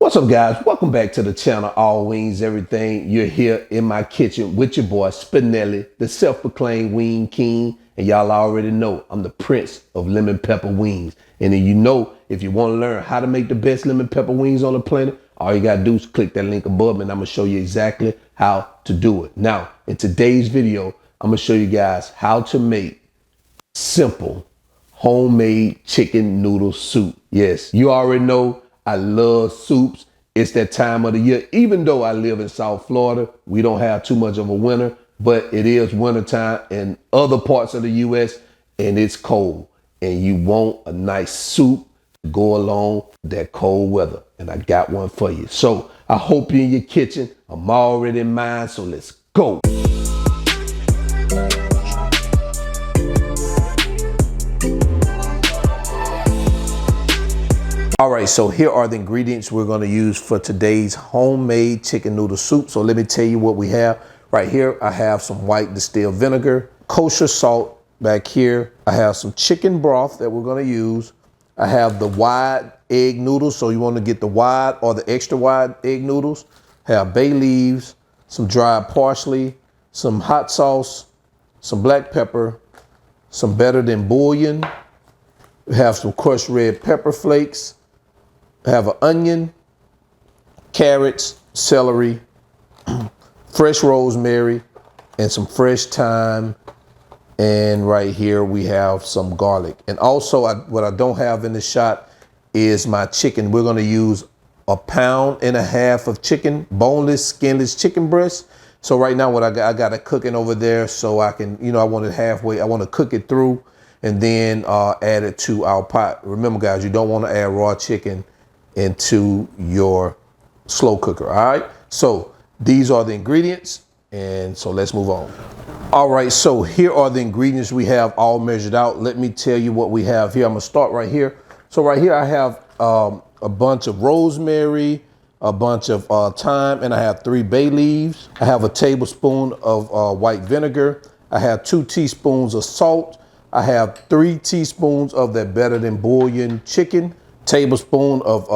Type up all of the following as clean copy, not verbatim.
What's up, guys? Welcome back to the channel, All Wings Everything. You're here in my kitchen with your boy Spinelli, the self-proclaimed wing king. And y'all already know I'm the prince of lemon pepper wings. And then if you want to learn how to make the best lemon pepper wings on the planet, all you gotta do is click that link above and I'm gonna show you exactly how to do it. Now, in today's video, I'm gonna show you guys how to make simple homemade chicken noodle soup. Yes, you already know I love soups. It's that time of the year. Even though I live in South Florida, we don't have too much of a winter, but it is wintertime in other parts of the U.S. and it's cold. And you want a nice soup to go along with that cold weather. And I got one for you. So I hope you're in your kitchen. I'm already in mine, so let's go. All right, so here are the ingredients we're going to use for today's homemade chicken noodle soup. So let me tell you what we have. Right here, I have some white distilled vinegar, kosher salt back here. I have some chicken broth that we're going to use. I have the wide egg noodles, so you want to get the wide or the extra wide egg noodles. I have bay leaves, some dried parsley, some hot sauce, some black pepper, some Better Than Boulion. We have some crushed red pepper flakes. I have an onion, carrots, celery, fresh rosemary, and some fresh thyme. And right here we have some garlic. And also what I don't have in the shot is my chicken. We're going to use 1.5 pounds of chicken, boneless, skinless chicken breast. So right now I got it cooking over there so I can, I want it halfway. I want to cook it through and then add it to our pot. Remember, guys, you don't want to add raw chicken into your slow cooker. All right, so these are the ingredients, and so let's move on. All right, so here are the ingredients we have all measured out. Let me tell you what we have here. I'm gonna start right here. So right here I have a bunch of rosemary, a bunch of thyme, and I have 3 bay leaves. I have a tablespoon of white vinegar. I have 2 teaspoons of salt. I have 3 teaspoons of that Better Than Boulion chicken, tablespoon of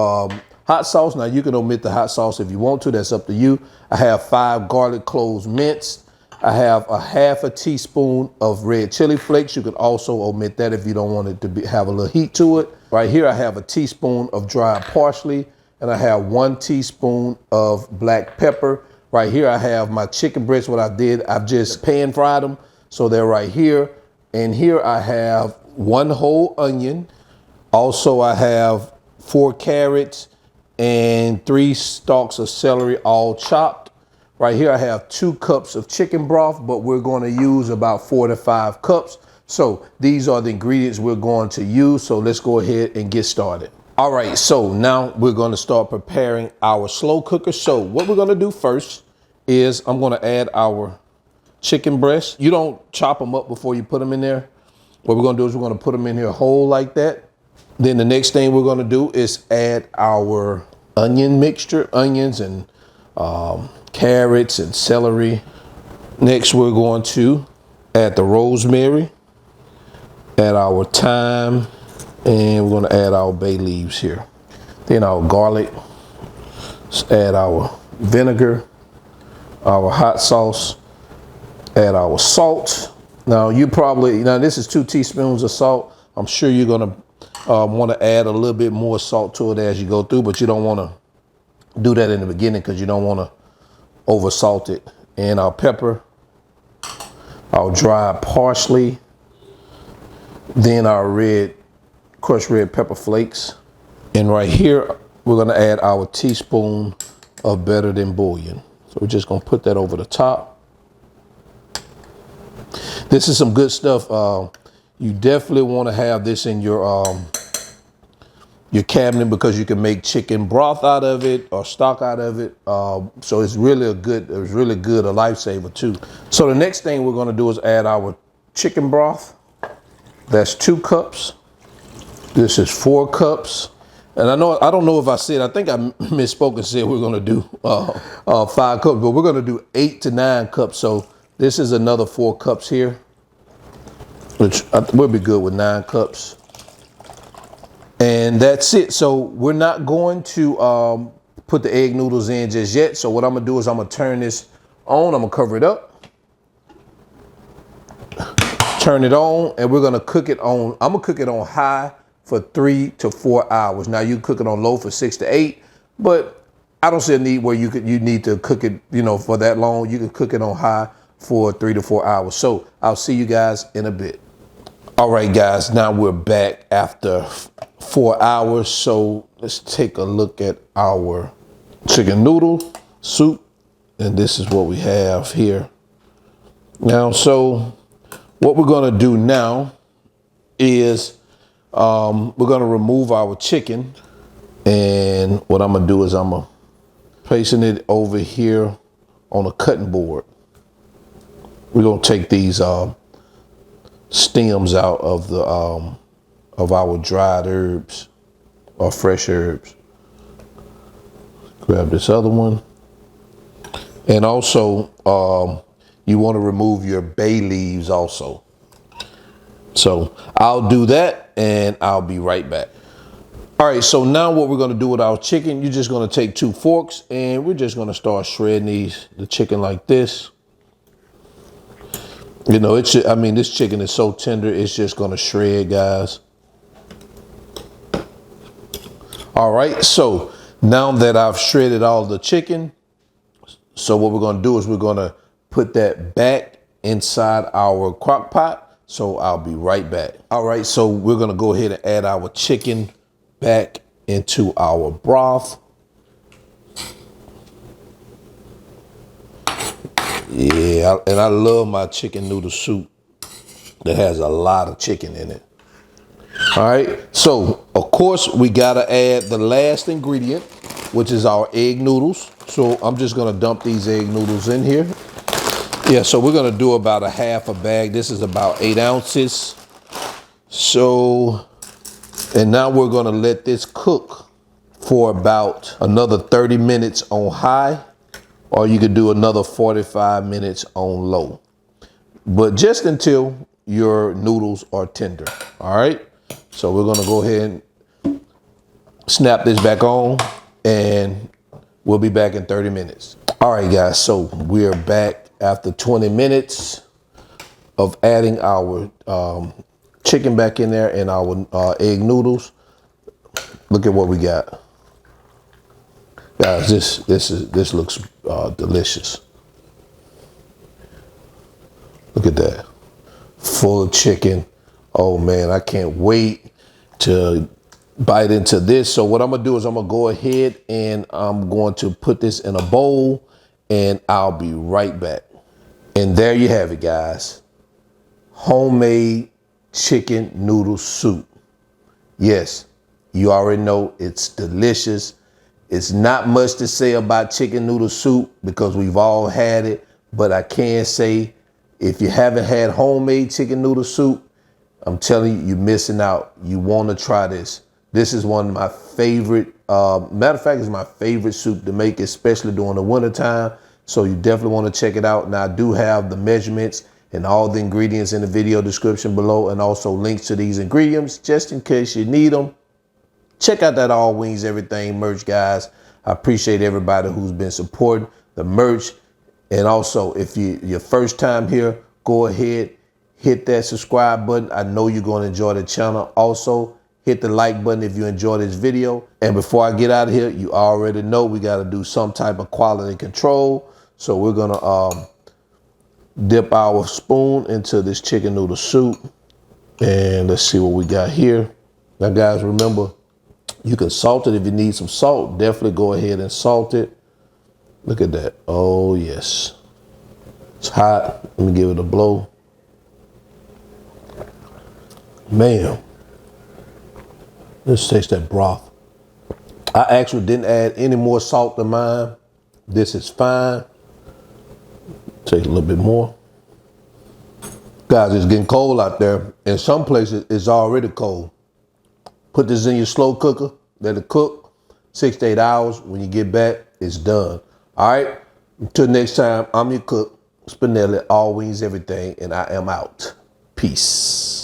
hot sauce. Now you can omit the hot sauce if you want to, that's up to you. I have 5 garlic cloves minced. I have a 1/2 teaspoon of red chili flakes. You can also omit that if you don't want it to have a little heat to it. Right here I have a teaspoon of dried parsley and I have 1 teaspoon of black pepper. Right here I have my chicken breasts. What I did, I've just pan fried them, so they're right here. And here I have 1 whole onion. Also, I have 4 carrots and 3 stalks of celery, all chopped. Right here, I have 2 cups of chicken broth, but we're going to use about 4 to 5 cups. So these are the ingredients we're going to use. So let's go ahead and get started. All right, so now we're going to start preparing our slow cooker. So what we're going to do first is I'm going to add our chicken breasts. You don't chop them up before you put them in there. What we're going to do is we're going to put them in here whole like that. Then the next thing we're going to do is add our onion mixture, onions and carrots and celery. Next, we're going to add the rosemary, add our thyme, and we're going to add our bay leaves here. Then our garlic, let's add our vinegar, our hot sauce, add our salt. Now this is 2 teaspoons of salt. I'm sure you're going to want to add a little bit more salt to it as you go through, but you don't want to do that in the beginning because you don't want to over salt it. And our pepper, our dried parsley, then our crushed red pepper flakes. And right here, we're going to add our teaspoon of Better Than Boulion. So we're just going to put that over the top. This is some good stuff. You definitely want to have this in your cabinet because you can make chicken broth out of it or stock out of it. So it's really good, a lifesaver too. So the next thing we're going to do is add our chicken broth. That's 2 cups. This is 4 cups. And I don't know if I think I misspoke and said we're going to do 5 cups, but we're going to do 8 to 9 cups. So this is another 4 cups here, which will be good with 9 cups. And that's it. So we're not going to put the egg noodles in just yet. So what I'm gonna do is I'm gonna turn this on. I'm gonna cover it up. Turn it on, and we're gonna cook it on, I'm gonna cook it on high for 3 to 4 hours. Now you cook it on low for 6 to 8, but I don't see a need where you need to cook it, you know, for that long. You can cook it on high for 3 to 4 hours. So I'll see you guys in a bit. All right, guys, now we're back after 4 hours. So let's take a look at our chicken noodle soup. And this is what we have here. Now, so what we're gonna do now is we're gonna remove our chicken. And what I'm gonna do is I'm gonna placing it over here on a cutting board. We're gonna take these stems out of the of our dried herbs or fresh herbs. Grab this other one. And also you want to remove your bay leaves also. So I'll do that and I'll be right back. All right, so now what we're gonna do with our chicken, you're just gonna take 2 forks and we're just gonna start shredding the chicken like this. You know, I mean, this chicken is so tender, it's just gonna shred, guys. All right, so now that I've shredded all the chicken, so what we're gonna do is we're gonna put that back inside our crock pot. So I'll be right back. All right, so we're gonna go ahead and add our chicken back into our broth. Yeah, and I love my chicken noodle soup that has a lot of chicken in it. All right, so of course we gotta add the last ingredient, which is our egg noodles. So I'm just gonna dump these egg noodles in here. Yeah, so we're gonna do about a half a bag. This is about 8 ounces. So, and now we're gonna let this cook for about another 30 minutes on high, or you could do another 45 minutes on low. But just until your noodles are tender, all right? So we're gonna go ahead and snap this back on and we'll be back in 30 minutes. All right, guys, so we're back after 20 minutes of adding our chicken back in there and our egg noodles. Look at what we got. Guys, this looks delicious. Look at that. Full of chicken. Oh man, I can't wait to bite into this. So what I'm gonna do is I'm gonna go ahead and I'm going to put this in a bowl and I'll be right back. And there you have it, guys. Homemade chicken noodle soup. Yes, you already know it's delicious. It's not much to say about chicken noodle soup because we've all had it, but I can say if you haven't had homemade chicken noodle soup, I'm telling you, you're missing out. You want to try this. This is one of my favorite, matter of fact, it's my favorite soup to make, especially during the winter time. So you definitely want to check it out. Now I do have the measurements and all the ingredients in the video description below, and also links to these ingredients just in case you need them. Check out that All Wings Everything merch, guys. I appreciate everybody who's been supporting the merch. And also, if your first time here, go ahead, hit that subscribe button. I know you're going to enjoy the channel. Also, hit the like button if you enjoy this video. And before I get out of here, you already know we got to do some type of quality control. So we're going to dip our spoon into this chicken noodle soup. And let's see what we got here. Now, guys, remember, you can salt it if you need some salt. Definitely go ahead and salt it. Look at that. Oh, yes. It's hot. Let me give it a blow. Man. Let's taste that broth. I actually didn't add any more salt than mine. This is fine. Take a little bit more. Guys, it's getting cold out there. In some places, it's already cold. Put this in your slow cooker, let it cook 6 to 8 hours. When you get back, it's done. All right, until next time, I'm your cook, Spinelli, All Wings Everything, and I am out. Peace.